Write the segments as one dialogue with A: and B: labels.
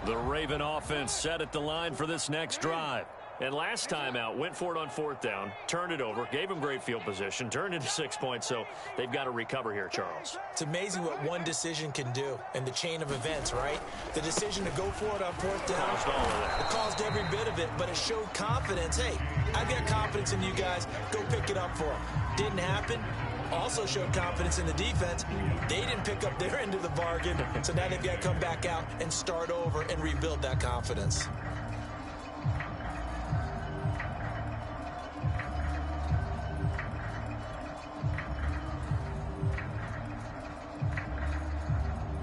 A: The Raven offense set at the line for this next drive. And last time out, went for it on 4th down, turned it over, gave them great field position, turned into 6 points, so they've got to recover here, Charles.
B: It's amazing what one decision can do in the chain of events, right? The decision to go for it on 4th down,
A: caused all of that.
B: It caused every bit of it, but it showed confidence. Hey, I've got confidence in you guys. Go pick it up for them. Didn't happen. Also showed confidence in the defense. They didn't pick up their end of the bargain, so now they've got to come back out and start over and rebuild that confidence.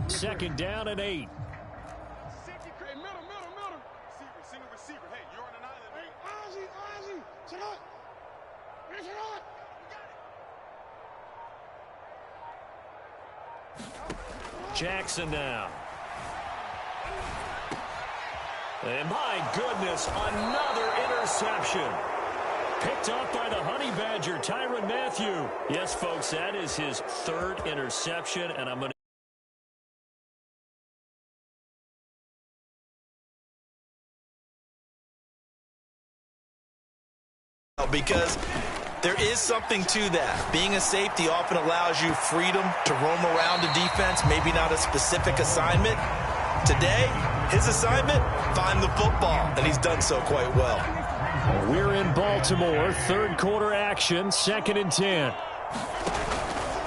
A: Second down and 8.
C: Hey, middle. Receiver. Hey, you're on an island. Hey, Ozzy. Sit up.
A: Jackson now. And my goodness, another interception. Picked off by the Honey Badger, Tyrann Mathieu. Yes, folks, that is his 3rd interception, and I'm going to
B: because there is something to that. Being a safety often allows you freedom to roam around the defense, maybe not a specific assignment. Today, his assignment, find the football, and he's done so quite well.
A: We're in Baltimore, 3rd quarter action, 2nd and 10.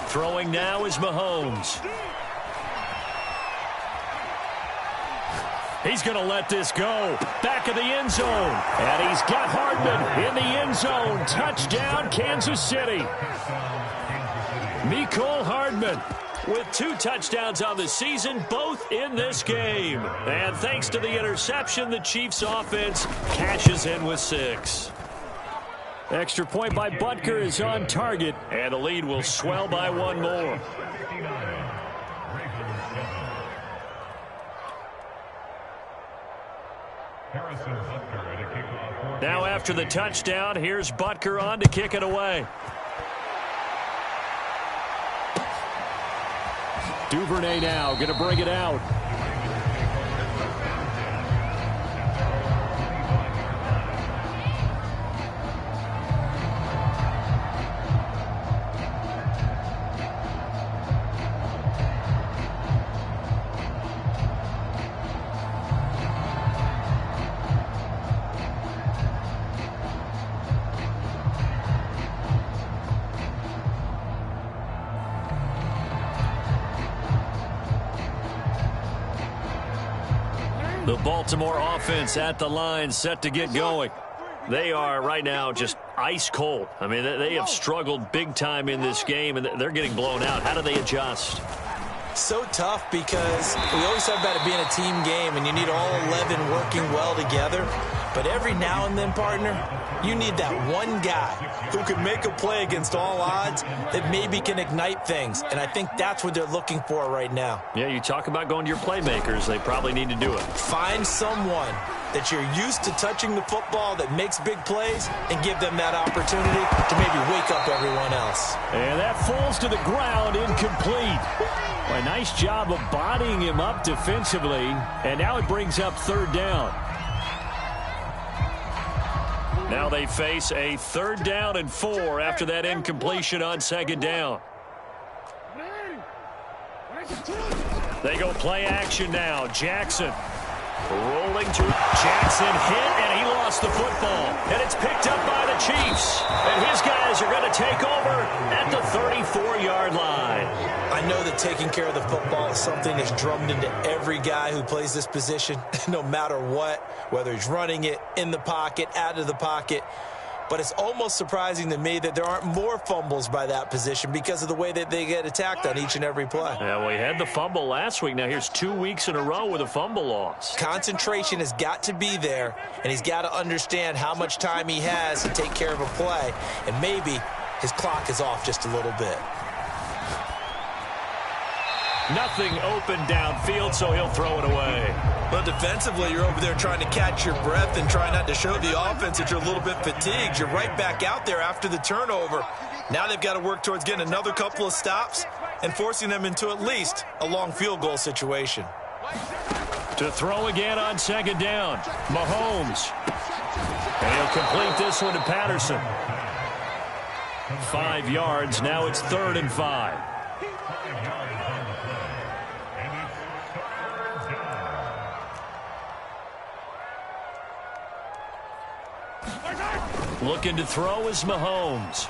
A: Throwing now is Mahomes. He's going to let this go. Back of the end zone. And he's got Hardman in the end zone. Touchdown, Kansas City. Mecole Hardman with 2 touchdowns on the season, both in this game. And thanks to the interception, the Chiefs offense cashes in with 6. Extra point by Butker is on target, and the lead will swell by 1 more. Now after the touchdown, here's Butker on to kick it away. Duvernay now going to bring it out. The Baltimore offense at the line, set to get going. They are right now just ice cold. I mean, they have struggled big time in this game, and they're getting blown out. How do they adjust?
B: So tough because we always talk about it being a team game, and you need all 11 working well together. But every now and then, partner, you need that one guy who can make a play against all odds that maybe can ignite things. And I think that's what they're looking for right now.
A: Yeah, you talk about going to your playmakers. They probably need to do it.
B: Find someone that you're used to touching the football that makes big plays and give them that opportunity to maybe wake up everyone else.
A: And that falls to the ground, incomplete. A nice job of bodying him up defensively. And now it brings up 3rd down. Now they face a 3rd down and 4 after that incompletion on 2nd down. They go play action now. Jackson rolling to Jackson, hit, and he lost the football. And it's picked up by the Chiefs. And his guys are going to take over at the 34-yard line.
B: I know that taking care of the football is something that's drummed into every guy who plays this position, no matter what, whether he's running it, in the pocket, out of the pocket. But it's almost surprising to me that there aren't more fumbles by that position because of the way that they get attacked on each and every play.
A: Yeah, well, he had the fumble last week. Now here's 2 weeks in a row with a fumble loss.
B: Concentration has got to be there, and he's got to understand how much time he has to take care of a play, and maybe his clock is off just a little bit.
A: Nothing open downfield, so he'll throw it away.
B: Well, defensively, you're over there trying to catch your breath and try not to show the offense that you're a little bit fatigued. You're right back out there after the turnover. Now they've got to work towards getting another couple of stops and forcing them into at least a long field goal situation.
A: To throw again on second down. Mahomes. And he'll complete this one to Patterson. 5 yards. Now it's 3rd and 5. Looking to throw is Mahomes.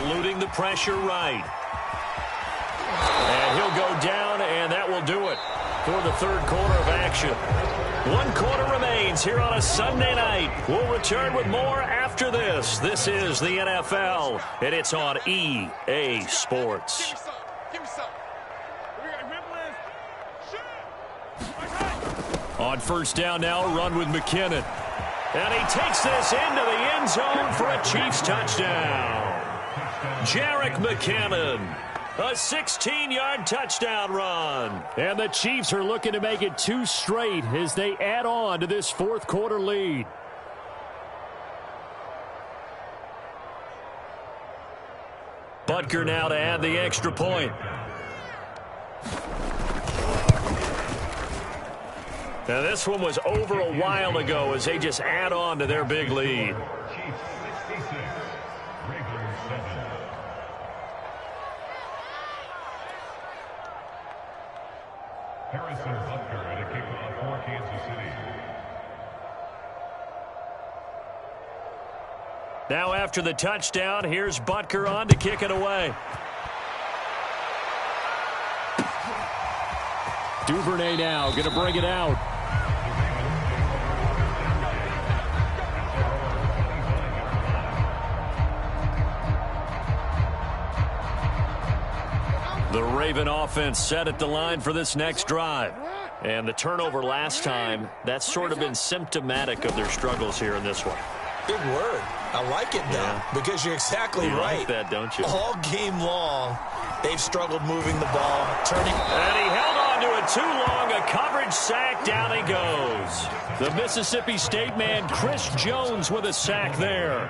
A: Eluding the pressure right. And he'll go down, and that will do it for the 3rd quarter of action. 1 quarter remains here on a Sunday night. We'll return with more after this. This is the NFL, and it's on EA Sports.
C: Give me some. We got Shoot.
A: On first down now, run with McKinnon. And he takes this into the end zone for a Chiefs touchdown. Jerick McKinnon, a 16-yard touchdown run. And the Chiefs are looking to make it 2 straight as they add on to this 4th quarter lead. Butker now to add the extra point. Now this one was over a while ago as they just add on to their big lead.
D: Harrison Butker at a kickoff for Kansas City.
A: Now after the touchdown, here's Butker on to kick it away. Duvernay now going to bring it out. The Raven offense set at the line for this next drive. And the turnover last time, that's sort of been symptomatic of their struggles here in this one.
B: Big word. I like it, though, because you're exactly right.
A: Like that, don't you?
B: All game long, they've struggled moving the ball, turning.
A: And he held on to it too long. A coverage sack. Down he goes. The Mississippi State man, Chris Jones, with a sack there.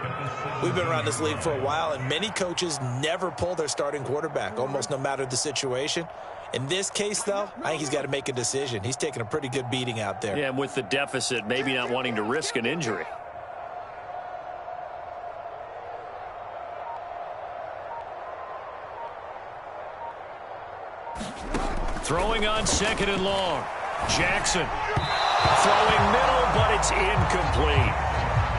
B: We've been around this league for a while, and many coaches never pull their starting quarterback, almost no matter the situation. In this case, though, I think he's got to make a decision. He's taking a pretty good beating out there.
A: Yeah, and with the deficit, maybe not wanting to risk an injury. Throwing on 2nd and long. Jackson throwing middle, but it's incomplete.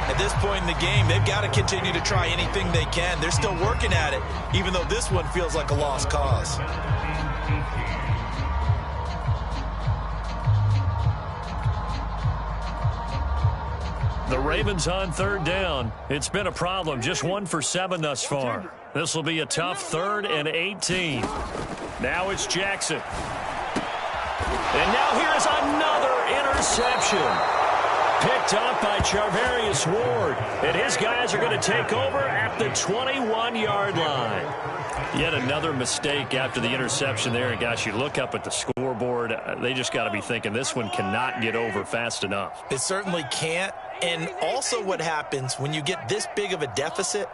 B: At this point in the game, they've got to continue to try anything they can. They're still working at it, even though this one feels like a lost cause.
A: The Ravens on 3rd down. It's been a problem. Just 1 for 7 thus far. This will be a tough 3rd and 18. Now it's Jackson. And now here's another interception. Picked up by Charvarius Ward. And his guys are going to take over at the 21-yard line. Yet another mistake after the interception there. And gosh, you look up at the scoreboard. They just got to be thinking this one cannot get over fast enough.
B: It certainly can't. And also what happens when you get this big of a deficit,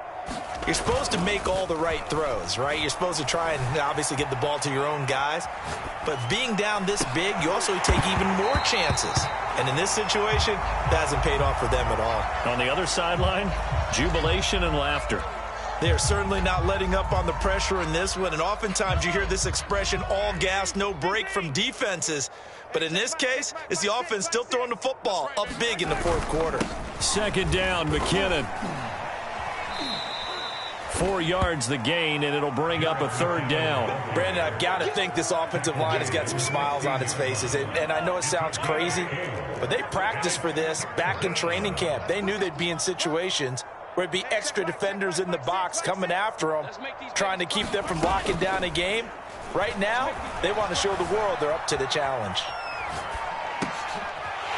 B: you're supposed to make all the right throws, right? You're supposed to try and obviously get the ball to your own guys. But being down this big, you also take even more chances. And in this situation, that hasn't paid off for them at all.
A: On the other sideline, jubilation and laughter.
B: They are certainly not letting up on the pressure in this one. And oftentimes you hear this expression, all gas, no break from defenses. But in this case, it's the offense still throwing the football up big in the 4th quarter.
A: 2nd down, McKinnon. 4 yards the gain, and it'll bring up a 3rd down.
B: Brandon, I've got to think this offensive line has got some smiles on its faces. And I know it sounds crazy, but they practiced for this back in training camp. They knew they'd be in situations where it'd be extra defenders in the box coming after them, trying to keep them from locking down a game. Right now, they want to show the world they're up to the challenge.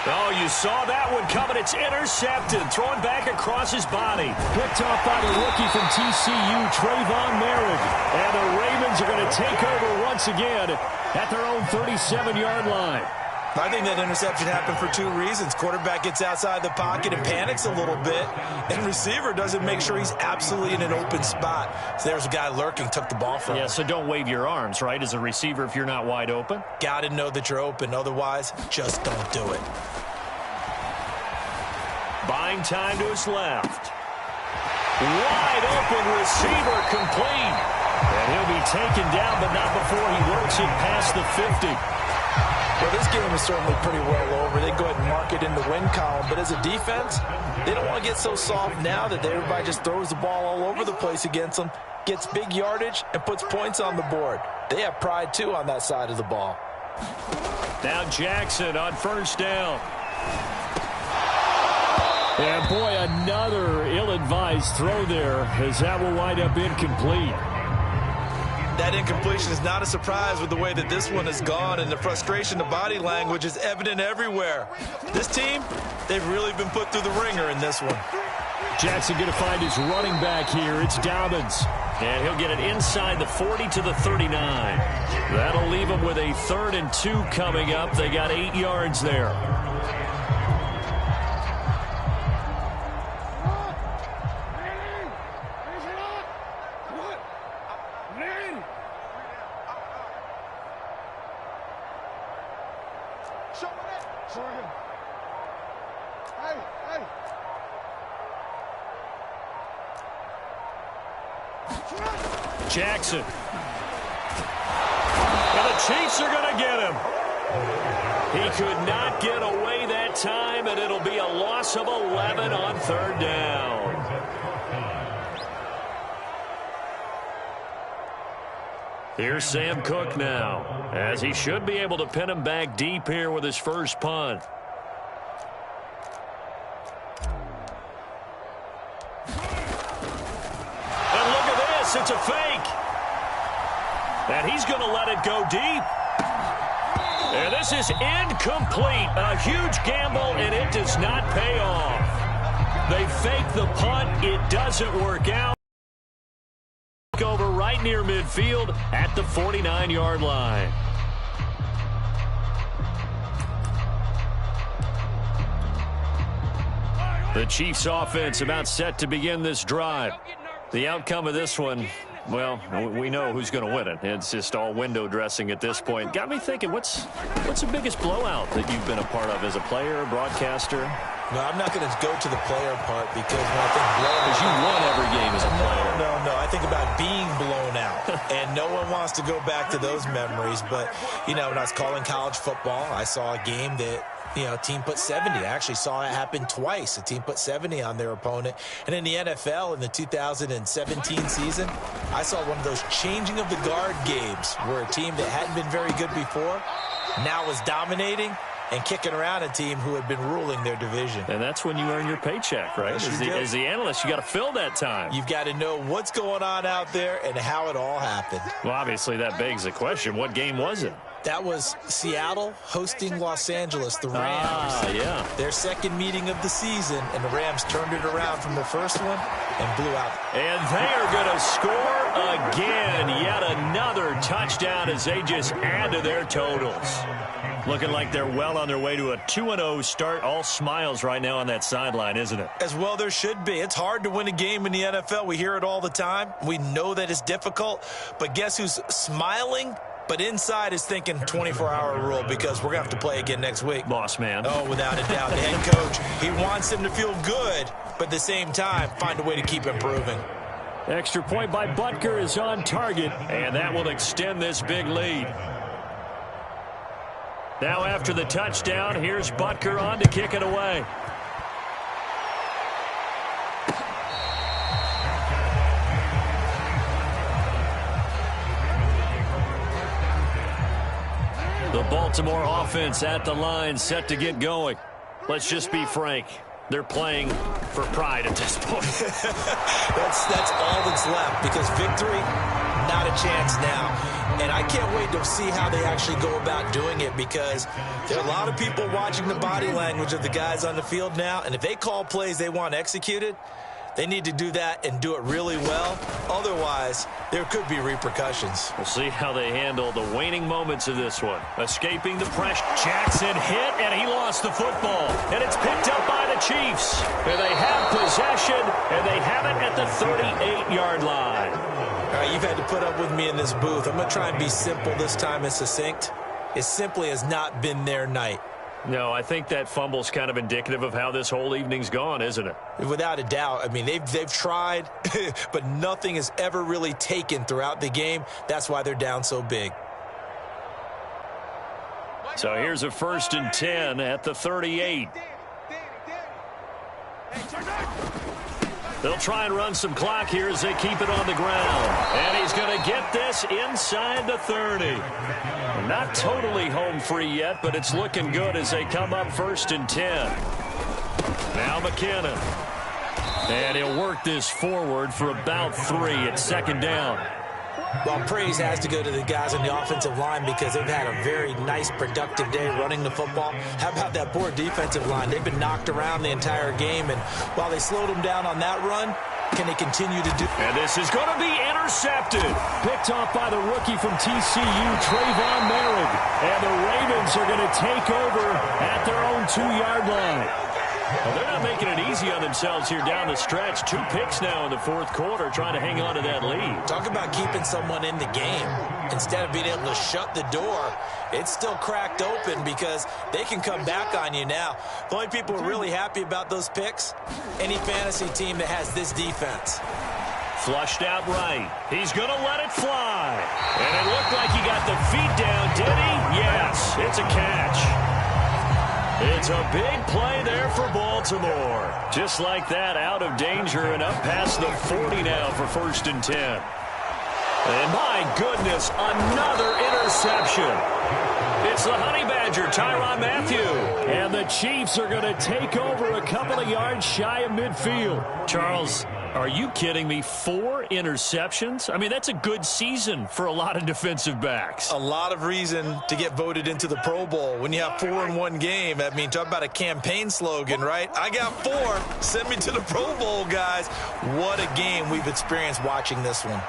A: Oh, you saw that one coming. It's intercepted. Thrown back across his body. Picked off by the rookie from TCU, Trayvon Merritt. And the Ravens are going to take over once again at their own 37-yard line.
B: I think that interception happened for two reasons. Quarterback gets outside the pocket and panics a little bit, and receiver doesn't make sure he's absolutely in an open spot. So there's a guy lurking, took the ball from him.
A: Yeah, so don't wave your arms, right, as a receiver if you're not wide open.
B: Got to know that you're open. Otherwise, just don't do it.
A: Buying time to his left. Wide open receiver complete. And he'll be taken down, but not before he works it past the 50.
B: Well, this game is certainly pretty well over. They go ahead and mark it in the win column. But as a defense, they don't want to get so soft now that everybody just throws the ball all over the place against them, gets big yardage, and puts points on the board. They have pride, too, on that side of the ball.
A: Now Jackson on first down. And, boy, another ill-advised throw there as that will wind up incomplete.
B: That incompletion is not a surprise with the way that this one has gone, and the frustration, the body language is evident everywhere. This team, they've really been put through the ringer in this one.
A: Jackson going to find his running back here. It's Dobbins. And he'll get it inside the 40 to the 39. That'll leave him with a 3rd and 2 coming up. They got 8 yards there. Jackson. And the Chiefs are going to get him. He could not get away that time, and it'll be a loss of 11 on 3rd down. Here's Sam Cook now, as he should be able to pin him back deep here with his first punt. It's a fake. And he's going to let it go deep. And this is incomplete. A huge gamble, and it does not pay off. They fake the punt. It doesn't work out. Over right near midfield at the 49-yard line. The Chiefs offense about set to begin this drive. The outcome of this one, well, we know who's going to win it. It's just all window dressing at this point. Got me thinking, what's the biggest blowout that you've been a part of as a player, broadcaster?
B: No, I'm not going to go to the player part because when I think blowout,
A: because you won every game as a player.
B: No. I think about being blown out, and no one wants to go back to those memories. But, when I was calling college football, I saw a game that, a team put 70. I actually saw it happen twice. A team put 70 on their opponent. And in the NFL, in the 2017 season, I saw one of those changing of the guard games where a team that hadn't been very good before now was dominating and kicking around a team who had been ruling their division.
A: And that's when you earn your paycheck, right? As the analyst, you got to fill that time.
B: You've got to know what's going on out there and how it all happened.
A: Well, obviously, that begs the question, what game was it?
B: That was Seattle hosting Los Angeles, the Rams.
A: Yeah.
B: Their second meeting of the season, and the Rams turned it around from the first one and blew out.
A: And they are going to score again. Yet another touchdown as they just add to their totals. Looking like they're well on their way to a 2-0 start. All smiles right now on that sideline, isn't it?
B: As well there should be. It's hard to win a game in the NFL. We hear it all the time. We know that it's difficult. But guess who's smiling? But inside is thinking 24-hour rule because we're going to have to play again next week.
A: Boss man.
B: Oh, without a doubt. The head coach, he wants them to feel good, but at the same time, find a way to keep improving.
A: Extra point by Butker is on target, and that will extend this big lead. Now after the touchdown, here's Butker on to kick it away. The Baltimore offense at the line, set to get going. Let's just be frank. They're playing for pride at this point.
B: that's all that's left because victory, not a chance now. And I can't wait to see how they actually go about doing it because there are a lot of people watching the body language of the guys on the field now. And if they call plays they want executed, They need to do that and do it really well. Otherwise, there could be repercussions.
A: We'll see how they handle the waning moments of this one. Escaping the pressure. Jackson hit, and he lost the football. And it's picked up by the Chiefs. And they have possession, and they have it at the 38-yard line.
B: All right, you've had to put up with me in this booth. I'm going to try and be simple this time and succinct. It simply has not been their night.
A: No, I think that fumble's kind of indicative of how this whole evening's gone, isn't it?
B: Without a doubt. I mean, they've tried, but nothing has ever really taken throughout the game. That's why they're down so big.
A: So here's a 1st and 10 at the 38. They'll try and run some clock here as they keep it on the ground. And he's going to get this inside the 30. Not totally home free yet, but it's looking good as they come up 1st and 10. Now McKinnon. And he'll work this forward for about 3 at 2nd down.
B: Well, praise has to go to the guys on the offensive line because they've had a very nice, productive day running the football. How about that poor defensive line? They've been knocked around the entire game, and while they slowed them down on that run, can they continue to do?
A: And this is going to be intercepted. Picked off by the rookie from TCU, Trayvon Merrick. And the Ravens are going to take over at their own 2-yard line. Well, they're not making it easy on themselves here down the stretch. 2 picks now in the 4th quarter, trying to hang on to that lead.
B: Talk about keeping someone in the game. Instead of being able to shut the door, it's still cracked open because they can come back on you now. The only people who are really happy about those picks, any fantasy team that has this defense.
A: Flushed out right. He's going to let it fly. And it looked like he got the feet down, did he? Yes, it's a catch. It's a big play there for Baltimore. Just like that, out of danger and up past the 40 now for 1st and 10. And my goodness, another interception. It's the Honey Badger, Tyrann Mathieu. And the Chiefs are going to take over a couple of yards shy of midfield. Charles, are you kidding me? 4 interceptions? I mean, that's a good season for a lot of defensive backs.
B: A lot of reason to get voted into the Pro Bowl. When you have 4 in one game, I mean, talk about a campaign slogan, right? I got 4. Send me to the Pro Bowl, guys. What a game we've experienced watching this one.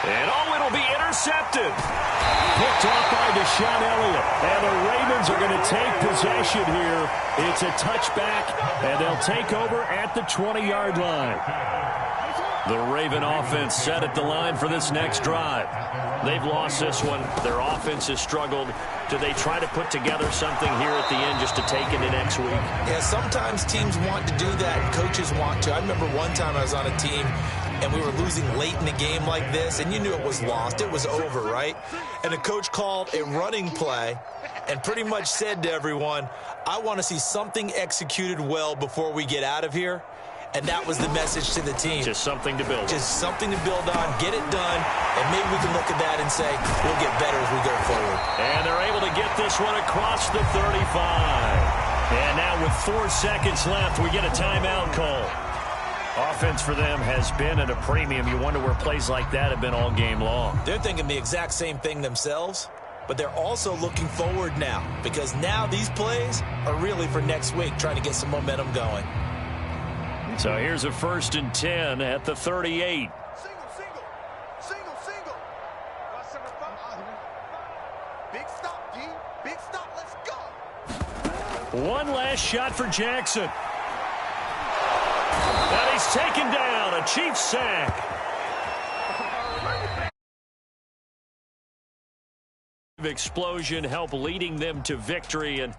A: And it'll be intercepted. Picked off by Deshaun Elliott. And the Ravens are going to take possession here. It's a touchback, and they'll take over at the 20-yard line. The Raven offense set at the line for this next drive. They've lost this one. Their offense has struggled. Do they try to put together something here at the end just to take into next week?
B: Yeah, sometimes teams want to do that, and coaches want to. I remember one time I was on a team, and we were losing late in the game like this, and you knew it was lost. It was over, right? And the coach called a running play and pretty much said to everyone, I want to see something executed well before we get out of here. And that was the message to the team.
A: Just something to build.
B: Just something to build on, get it done, and maybe we can look at that and say, we'll get better as we go forward.
A: And they're able to get this one across the 35. And now with 4 seconds left, we get a timeout call. Offense for them has been at a premium. You wonder where plays like that have been all game long.
B: They're thinking the exact same thing themselves, but they're also looking forward now because now these plays are really for next week, trying to get some momentum going.
A: So here's a 1st and 10 at the 38.
C: Single. Big stop, D. Big stop. Let's go.
A: One last shot for Jackson. And he's taken down. A Chiefs sack. Explosion help leading them to victory. And